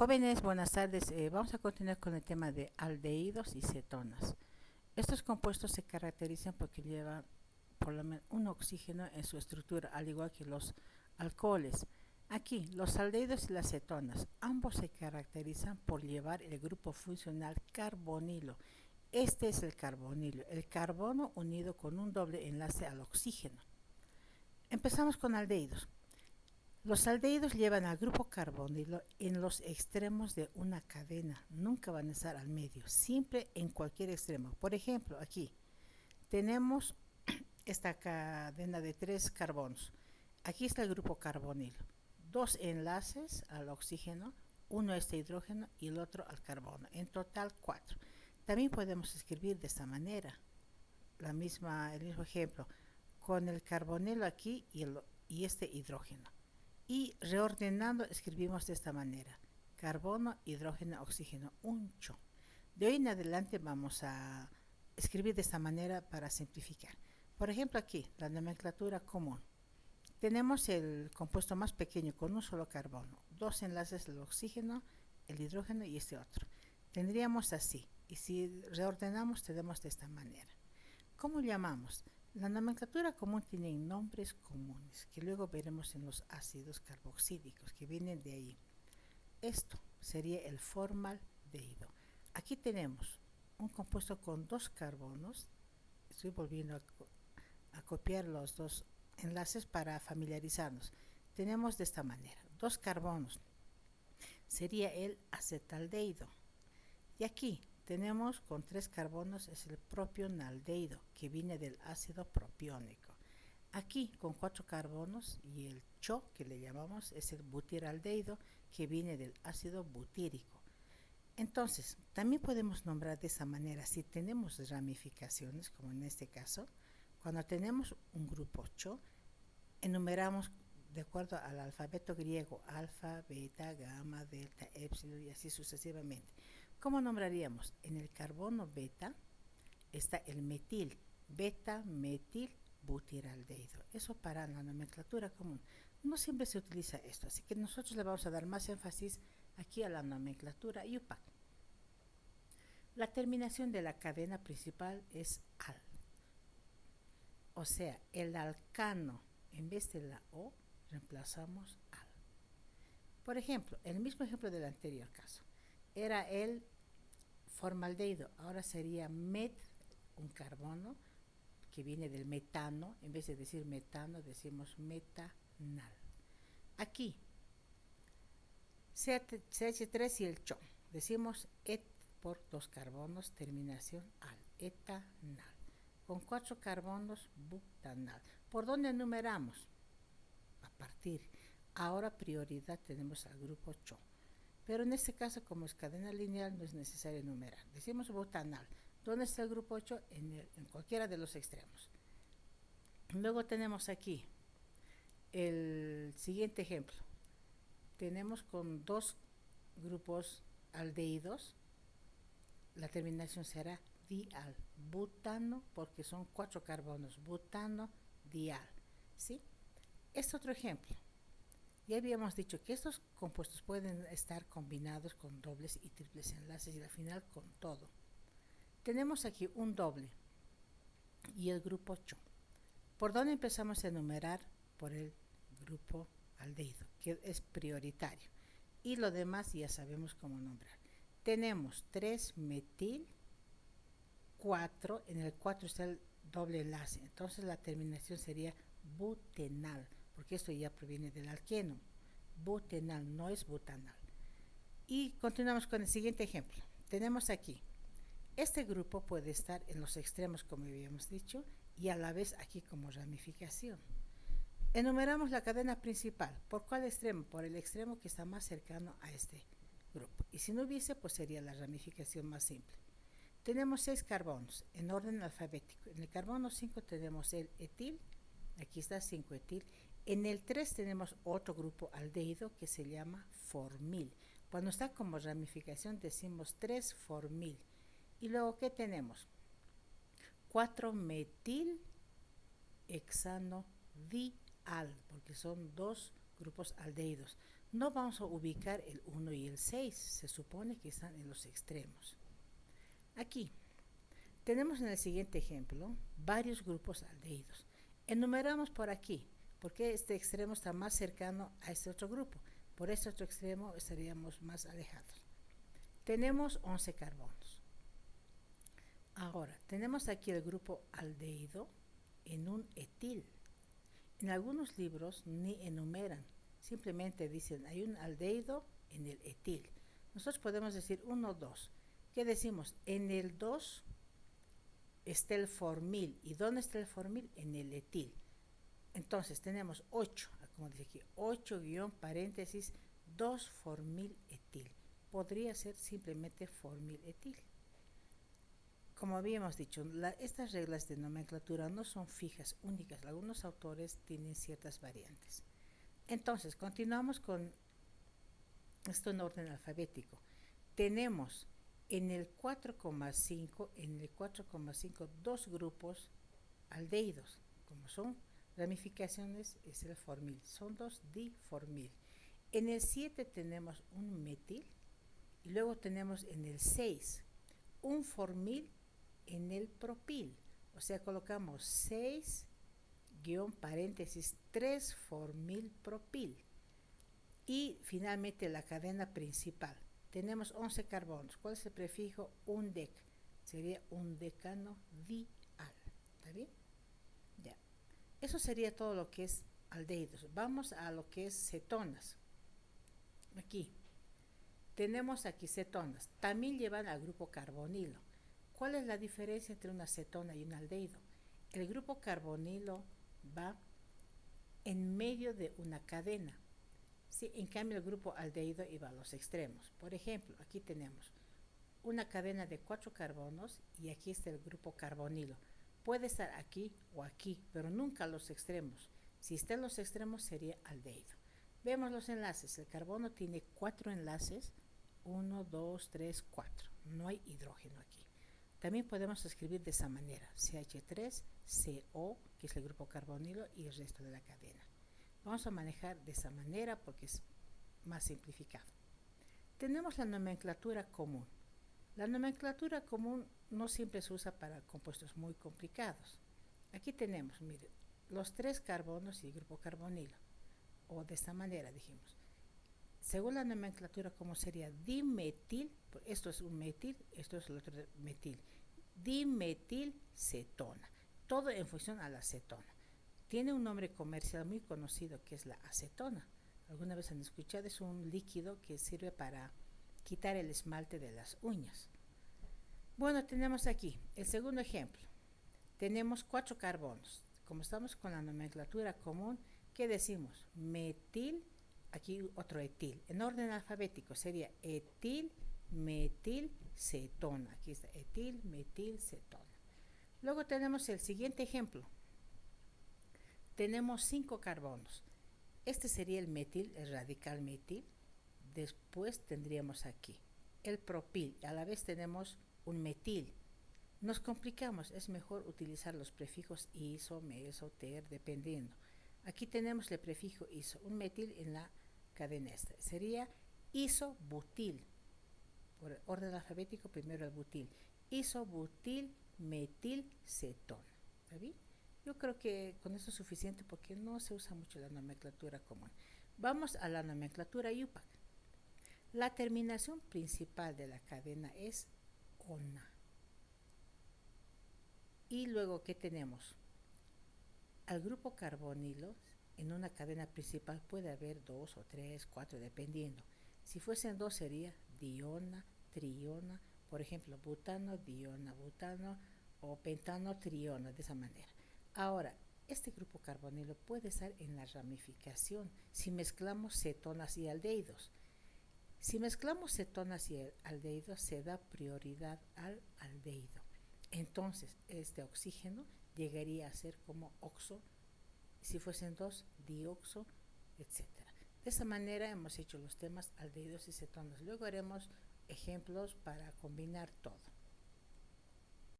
Jóvenes, buenas tardes. Vamos a continuar con el tema de aldehídos y cetonas. Estos compuestos se caracterizan porque llevan por lo menos un oxígeno en su estructura, al igual que los alcoholes. Aquí, los aldehídos y las cetonas, ambos se caracterizan por llevar el grupo funcional carbonilo. Este es el carbonilo, el carbono unido con un doble enlace al oxígeno. Empezamos con aldehídos. Los aldehídos llevan al grupo carbonilo en los extremos de una cadena, nunca van a estar al medio, siempre en cualquier extremo. Por ejemplo, aquí tenemos esta cadena de 3 carbonos. Aquí está el grupo carbonilo, dos enlaces al oxígeno, uno a este hidrógeno y el otro al carbono, en total 4. También podemos escribir de esta manera, el mismo ejemplo, con el carbonilo aquí y este hidrógeno. Y reordenando escribimos de esta manera: carbono, hidrógeno, oxígeno, un cho. De hoy en adelante vamos a escribir de esta manera para simplificar. Por ejemplo, aquí la nomenclatura común. Tenemos el compuesto más pequeño con un solo carbono, dos enlaces, el oxígeno, el hidrógeno y este otro. Tendríamos así, y si reordenamos tenemos de esta manera. ¿Cómo llamamos? La nomenclatura común tiene nombres comunes que luego veremos en los ácidos carboxílicos que vienen de ahí. Esto sería el formaldehído. Aquí tenemos un compuesto con dos carbonos. Estoy volviendo a copiar los dos enlaces para familiarizarnos. Tenemos de esta manera: dos carbonos. Sería el acetaldehído. Y aquí tenemos con 3 carbonos, es el propionaldehído, que viene del ácido propiónico. Aquí con 4 carbonos y el cho, que le llamamos, es el butiraldehído, que viene del ácido butírico. Entonces, también podemos nombrar de esa manera si tenemos ramificaciones, como en este caso. Cuando tenemos un grupo cho, enumeramos de acuerdo al alfabeto griego: alfa, beta, gamma, delta, epsilon y así sucesivamente. ¿Cómo nombraríamos? En el carbono beta está el metil, beta-metil butiraldehído. Eso para la nomenclatura común. No siempre se utiliza esto, así que nosotros le vamos a dar más énfasis aquí a la nomenclatura IUPAC. La terminación de la cadena principal es al. O sea, el alcano, en vez de la O, reemplazamos al. Por ejemplo, el mismo ejemplo del anterior caso. Era el formaldehído, ahora sería met, un carbono que viene del metano. En vez de decir metano, decimos metanal. Aquí, CH3 y el cho, decimos et por 2 carbonos, terminación al, etanal. Con 4 carbonos, butanal. ¿Por dónde enumeramos? A partir. Ahora prioridad tenemos al grupo cho. Pero en este caso, como es cadena lineal, no es necesario enumerar. Decimos butanal. ¿Dónde está el grupo 8? En cualquiera de los extremos. Luego tenemos aquí el siguiente ejemplo. Tenemos con 2 grupos aldehídos, la terminación será dial. Butano, porque son 4 carbonos. Butano, dial. ¿Sí? Este otro ejemplo. Ya habíamos dicho que estos compuestos pueden estar combinados con dobles y triples enlaces y al final con todo. Tenemos aquí un doble y el grupo cho. ¿Por dónde empezamos a enumerar? Por el grupo aldehído, que es prioritario. Y lo demás ya sabemos cómo nombrar. Tenemos 3-metil, 4, en el 4 está el doble enlace, entonces la terminación sería butenal, porque esto ya proviene del alqueno. Butenal, no es butanal. Y continuamos con el siguiente ejemplo. Tenemos aquí, este grupo puede estar en los extremos, como habíamos dicho, y a la vez aquí como ramificación. Enumeramos la cadena principal. ¿Por cuál extremo? Por el extremo que está más cercano a este grupo. Y si no hubiese, pues sería la ramificación más simple. Tenemos 6 carbonos en orden alfabético. En el carbono 5 tenemos el etil, aquí está 5-etil. En el 3 tenemos otro grupo aldehído que se llama formil. Cuando está como ramificación decimos 3-formil. Y luego, ¿qué tenemos? 4-metil hexanodial, porque son 2 grupos aldehídos. No vamos a ubicar el 1 y el 6, se supone que están en los extremos. Aquí tenemos en el siguiente ejemplo varios grupos aldehídos. Enumeramos por aquí, porque este extremo está más cercano a este otro grupo. Por este otro extremo estaríamos más alejados. Tenemos 11 carbonos. Ahora, tenemos aquí el grupo aldehído en un etil. En algunos libros ni enumeran, simplemente dicen hay un aldehído en el etil. Nosotros podemos decir 1, 2. ¿Qué decimos? En el 2 está el formil. ¿Y dónde está el formil? En el etil. Entonces tenemos 8, como dice aquí, 8 guión paréntesis 2 formil etil. Podría ser simplemente formil etil. Como habíamos dicho, estas reglas de nomenclatura no son fijas, únicas. Algunos autores tienen ciertas variantes. Entonces, continuamos con esto en orden alfabético. Tenemos en el 4,5 dos grupos aldehídos. Como son ramificaciones, es el formil. Son dos diformil. En el 7 tenemos un metil y luego tenemos en el 6 un formil en el propil. O sea, colocamos 6 guión paréntesis 3 formil propil. Y finalmente la cadena principal. Tenemos 11 carbonos. ¿Cuál es el prefijo? Un dec. Sería un decano dial. ¿Está bien? Ya. Eso sería todo lo que es aldehídos. Vamos a lo que es cetonas. Aquí. Tenemos aquí cetonas. También llevan al grupo carbonilo. ¿Cuál es la diferencia entre una cetona y un aldehído? El grupo carbonilo va en medio de una cadena. Sí, en cambio el grupo aldehído iba a los extremos. Por ejemplo, aquí tenemos una cadena de 4 carbonos y aquí está el grupo carbonilo. Puede estar aquí o aquí, pero nunca a los extremos. Si está en los extremos sería aldehído. Vemos los enlaces. El carbono tiene 4 enlaces. 1, 2, 3, 4. No hay hidrógeno aquí. También podemos escribir de esa manera. CH3, CO, que es el grupo carbonilo, y el resto de la cadena. Vamos a manejar de esa manera porque es más simplificado. Tenemos la nomenclatura común. La nomenclatura común no siempre se usa para compuestos muy complicados. Aquí tenemos, miren, los 3 carbonos y el grupo carbonilo. O de esta manera dijimos. Según la nomenclatura, ¿cómo sería? Dimetil, esto es un metil, esto es el otro metil. Dimetilcetona. Todo en función a la acetona. Tiene un nombre comercial muy conocido que es la acetona. Alguna vez han escuchado, es un líquido que sirve para quitar el esmalte de las uñas. Bueno, tenemos aquí el segundo ejemplo. Tenemos 4 carbonos. Como estamos con la nomenclatura común, ¿qué decimos? Metil, aquí otro etil. En orden alfabético sería etil, metil, cetona. Aquí está etil, metil, cetona. Luego tenemos el siguiente ejemplo. Tenemos 5 carbonos. Este sería el metil, el radical metil. Después tendríamos aquí el propil. A la vez tenemos un metil. Nos complicamos, es mejor utilizar los prefijos iso, meso, ter, dependiendo. Aquí tenemos el prefijo iso, un metil en la cadena esta. Sería isobutil. Por orden alfabético, primero el butil. Isobutil metil cetona. ¿Está bien? Yo creo que con eso es suficiente porque no se usa mucho la nomenclatura común. Vamos a la nomenclatura IUPAC. La terminación principal de la cadena es ona. Y luego, ¿qué tenemos? Al grupo carbonilo, en una cadena principal puede haber 2 o 3, 4, dependiendo. Si fuesen 2 sería diona, triona, por ejemplo, butano, diona, butano o pentano, triona, de esa manera. Ahora, este grupo carbonilo puede estar en la ramificación si mezclamos cetonas y aldehídos. Si mezclamos cetonas y aldehídos, se da prioridad al aldehído. Entonces, este oxígeno llegaría a ser como oxo, si fuesen 2, dioxo, etc. De esa manera hemos hecho los temas aldehídos y cetonas. Luego haremos ejemplos para combinar todo.